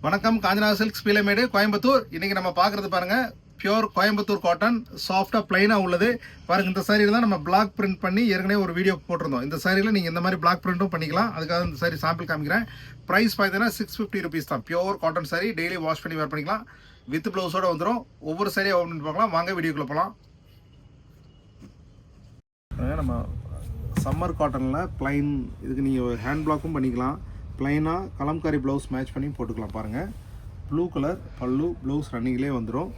வணக்கம், காஞ்சனா சில்க்ஸ் பீலமேடு கோயம்புத்தூர். இன்னைக்கு நம்ம பார்க்குறது பாருங்க, பியூர் கோயம்புத்தூர் காட்டன், சாஃப்டாக பிளைனாக உள்ளது பாருங்க. இந்த சாரியில் தான் நம்ம பிளாக் பிரிண்ட் பண்ணி ஏற்கனவே ஒரு வீடியோ போட்டிருந்தோம். இந்த சாரியில் நீங்கள் இந்த மாதிரி பிளாக் பிரிண்ட்டும் பண்ணிக்கலாம். அதுக்காக இந்த சாரி சாம்பிள் காமிக்கிறேன். ப்ரைஸ் பார்த்தீங்கன்னா 650 ருபீஸ் தான். Pure cotton sorry, daily wash பண்ணி வேர் பண்ணிக்கலாம். வித் ப்ளவுஸோடு வந்துடும். ஒவ்வொரு சாரியாக ஓப்பன் பண்ணி பார்க்கலாம். வாங்க வீடியோக்குள்ளே போகலாம். நம்ம சம்மர் காட்டனில் பிளைன், இதுக்கு நீங்கள் ஹேண்ட் பிளாக்கும் பண்ணிக்கலாம். பிளைனாக கலம்காரி ப்ளவுஸ் மேட்ச் பண்ணி போட்டுக்கலாம். பாருங்கள், ப்ளூ கலர் பல்லு, ப்ளவுஸ் ரன்னிங்லேயே வந்துடும்.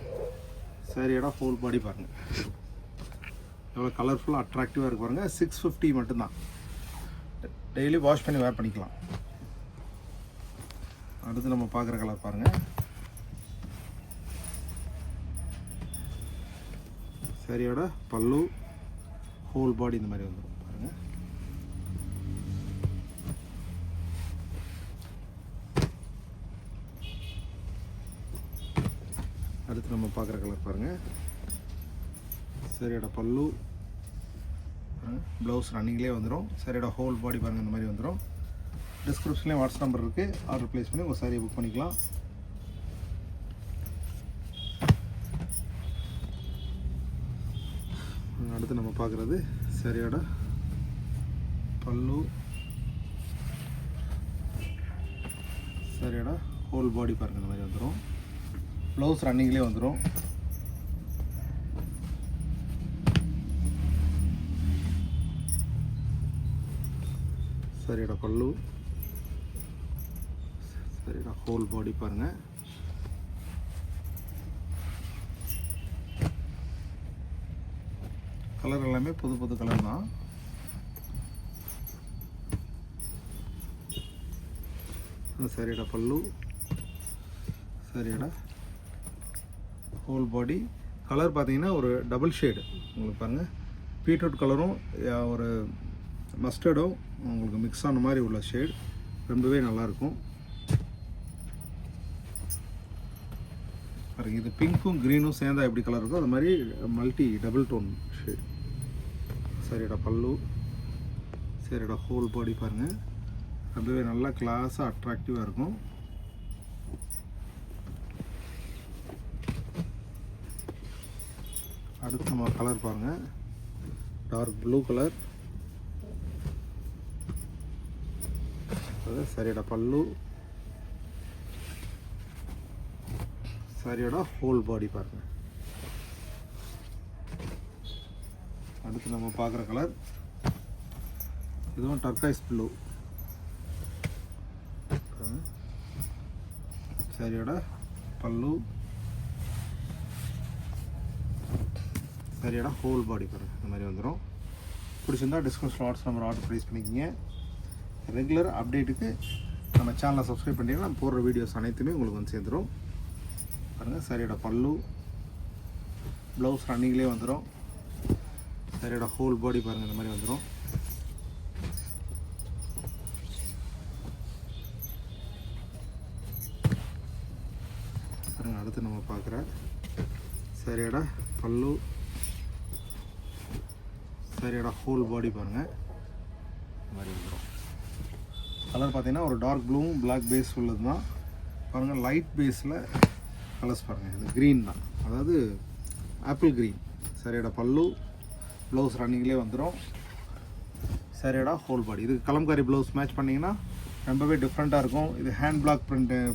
சாரியோட ஹோல் பாடி பாருங்கள் எவ்வளோ கலர்ஃபுல்லாக அட்ராக்டிவாக இருக்கு பாருங்கள். 650 மட்டும்தான். டெய்லி வாஷ் பண்ணி வேர் பண்ணிக்கலாம். அடுத்து நம்ம பார்க்குற கலர் பாருங்கள். சாரியோட பல்லு, ஹோல் பாடி இந்த மாதிரி வந்துடும் பாருங்கள். அடுத்து நம்ம பார்க்குற கலர் பாருங்கள். சரியோட பல்லு, ப்ளவுஸ் ரன்னிங்லேயே வந்துடும். சரியோட ஹோல் பாடி பாருங்கள் இந்த மாதிரி வந்துடும். டிஸ்கிரிப்ஷன்லேயே வாட்ஸ்அப் நம்பர் இருக்குது. ஆர்டர் ப்ளேஸ் பண்ணி உங்கள் சாரியை புக் பண்ணிக்கலாம். அடுத்து நம்ம பார்க்குறது சரியோட பல்லு, சரியோட ஹோல் பாடி பாருங்கள் இந்த மாதிரி வந்துடும். ப்ளவுஸ் ரன்னிங்லேயே வந்துடும். சரியோட பல்லு, சரியோட ஹோல் பாடி பாருங்கள். கலர் எல்லாமே புது புது கலர் தான். சரியோட பல்லு, சரியோட ஹோல் பாடி. கலர் பார்த்தீங்கன்னா ஒரு டபுள் ஷேடு உங்களுக்கு பாருங்கள். பீட்ரூட் கலரும் ஒரு மஸ்டர்டும் உங்களுக்கு மிக்ஸ் ஆன மாதிரி உள்ள ஷேட் ரொம்பவே நல்லாயிருக்கும் பாருங்கள். இது பிங்க்கும் க்ரீனும் சேர்ந்தா எப்படி கலர் இருக்கோ அது மாதிரி மல்டி டபுள் டோன் ஷேட். சரியோட பல்லு, சரியோட ஹோல் பாடி பாருங்கள். ரொம்பவே நல்லா கிளாஸாக அட்ராக்டிவாக இருக்கும். அடுத்து நம்ம கலர் பாருங்கள். Dark blue colour. சரியோட பல்லு, சரியோட ஹோல் பாடி பாருங்கள். அடுத்து நம்ம பார்க்குற கலர் இதுவும் டர்காய்ஸ் ப்ளூ. சரியோட பல்லு, சரியோட ஹோல் பாடி பாருங்கள் இந்த மாதிரி வந்துடும். பிடிச்சிருந்தா description WhatsApp number order place பண்ணிக்கிங்க. ரெகுலர் அப்டேட்டுக்கு நம்ம சேனலை சப்ஸ்கிரைப் பண்ணிங்கன்னா நம்ம போடுற வீடியோஸ் அனைத்துமே உங்களுக்கு வந்து சேர்ந்துடும் பாருங்கள். சரியோட பல்லு, ப்ளவுஸ் ரன்னிங்லேயே வந்துடும். சரியோட ஹோல் பாடி பாருங்கள் இந்த மாதிரி வந்துடும். பாருங்கள். அடுத்து நம்ம பார்க்குற சரியோட பல்லு, சரியோட ஹோல் பாடி பாருங்கள் இந்த மாதிரி வந்துடும். கலர் பார்த்தீங்கன்னா ஒரு டார்க் ப்ளூவும் பிளாக் பேஸ் உள்ளது தான் பாருங்கள். லைட் பேஸில் கலர்ஸ் பாருங்கள். இது க்ரீன் தான், அதாவது ஆப்பிள் க்ரீன். சரியோட பல்லு, ப்ளவுஸ் ரன்னிங்லேயே வந்துடும். சரியோட ஹோல் பாடி. இது கலம்காரி ப்ளவுஸ் மேட்ச் பண்ணிங்கன்னா ரொம்பவே டிஃப்ரெண்ட்டாக இருக்கும். இது ஹேண்ட் பிளாக்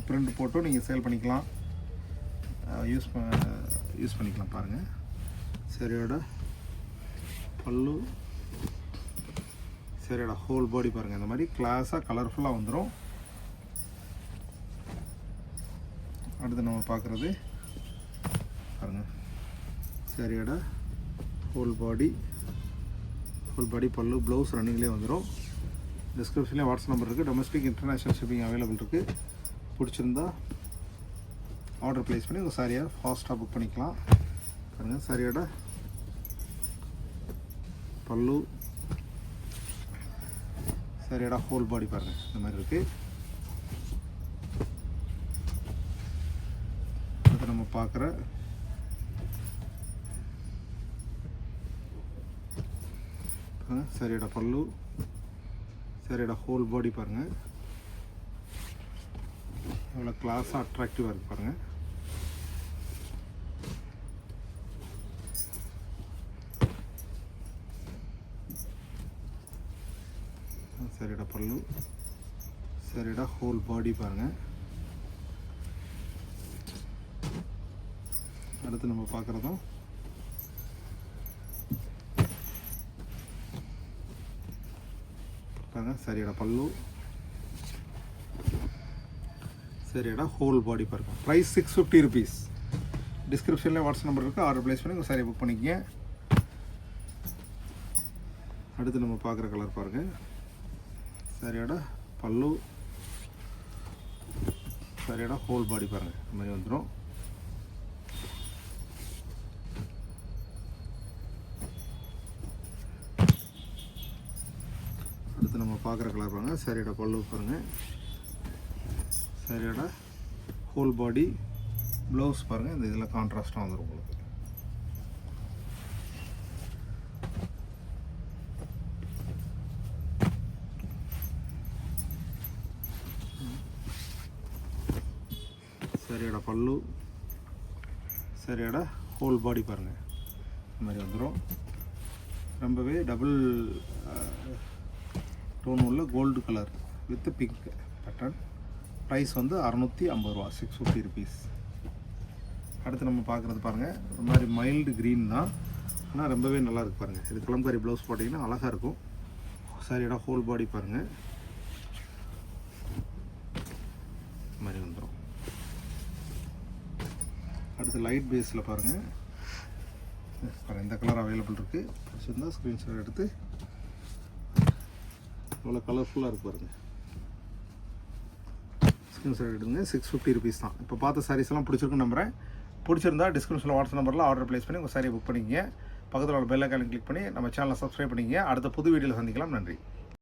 பிரிண்ட் போட்டும் நீங்கள் சேல் பண்ணிக்கலாம், யூஸ் பண்ணிக்கலாம் பாருங்கள். சரியோட பல்லு, சரியோட ஹோல் பாடி பாருங்கள் இந்த மாதிரி கிளாஸாக கலர்ஃபுல்லாக வந்துடும். அடுத்து நம்ம பார்க்குறது பாருங்கள். சரியோட ஹோல் பாடி, பல்லு, ப்ளவுஸ் ரன்னிங்லேயே வந்துடும். டிஸ்கிரிப்ஷன்லேயே வாட்ஸ்அப் நம்பர் இருக்குது. டொமஸ்டிக் இன்டர்நேஷ்னல் ஷிப்பிங் அவைலபிள் இருக்குது. பிடிச்சிருந்தா ஆர்டர் ப்ளேஸ் பண்ணி உங்கள் சாரியை ஃபாஸ்ட்டாக புக் பண்ணிக்கலாம் பாருங்கள். சரியோட பல்லு, சரியோட ஹோல் பாடி பாருங்கள் இந்த மாதிரி இருக்குது. அடுத்து நம்ம பார்க்குற சரியோட பல்லு, சரியோட ஹோல் பாடி பாருங்கள். எவ்வளோ கிளாஸாக அட்ராக்டிவாக இருக்குது பாருங்கள். சரிடா பல்லு, சரிடா ஹோல் பாடி பாருங்கள். அடுத்து நம்ம பார்க்குறதும் பாருங்கள். சரிடா பல்லு, சரிடா ஹோல் பாடி பாருங்கள். Price 650 rupees. டிஸ்கிரிப்ஷனில் வாட்ஸ்அப் நம்பர் இருக்குது, ஆர்டர் ப்ளேஸ் பண்ணி உங்கள் சாரியை புக் பண்ணிக்கங்க. அடுத்து நம்ம பார்க்குற கலர் பாருங்கள். சரியோட பல்லு, சரியோட ஹோல் பாடி பாருங்கள். இந்த மாதிரி வந்துடும். அடுத்து நம்ம பார்க்குற கலர் பாருங்கள். சரியோட பல்லு பாருங்கள். சரியோட ஹோல் பாடி ப்ளவுஸ் பாருங்கள். இந்த இதில் கான்ட்ராஸ்ட்டாக வந்துடும் உங்களுக்கு. சரியோட பல்லு, சரியோட ஹோல் பாடி பாருங்கள். இந்த மாதிரி வந்துடும். ரொம்பவே டபுள் டோன் உள்ள gold colour with pink pattern. Price வந்து 650 ரூபா, 650 rupees. அடுத்து நம்ம பார்க்குறது பாருங்கள். ஒரு மாதிரி மைல்டு க்ரீன் தான், ஆனால் ரொம்பவே நல்லா இருக்குது பாருங்கள். இது கலம்காரி ப்ளவுஸ் போட்டிங்கன்னா அழகாக இருக்கும். சரியோட ஹோல் பாடி பாருங்கள். இந்த மாதிரி வந்துடும். அடுத்து லைட் பேஸில் பாருங்கள். இந்த கலர் அவைலபிள் இருக்குது. பிடிச்சிருந்தால் ஸ்க்ரீன்ஷாட் எடுத்து இவ்வளோ கலர்ஃபுல்லாக இருக்குது பாருங்கள். ஸ்க்ரீன்ஷாட் எடுங்க. 650 rupees தான். இப்போ பார்த்த சாரீஸ் எல்லாம் பிடிச்சிருக்குன்னு நம்புகிறேன். பிடிச்சிருந்தா டிஸ்கிரிப்ஷனில் வாட்ஸ்அப் நம்பரில் ஆர்டர் ப்ளேஸ் பண்ணி உங்கள் சாரியை புக் பண்ணிக்கங்க. பக்கத்தில் உள்ள பெல் ஐக்கானை கிளிக் பண்ணி நம்ம சேனலை சப்ஸ்கிரைப் பண்ணிக்கங்க. அடுத்த புது வீடியோவில் சந்திக்கலாம். நன்றி.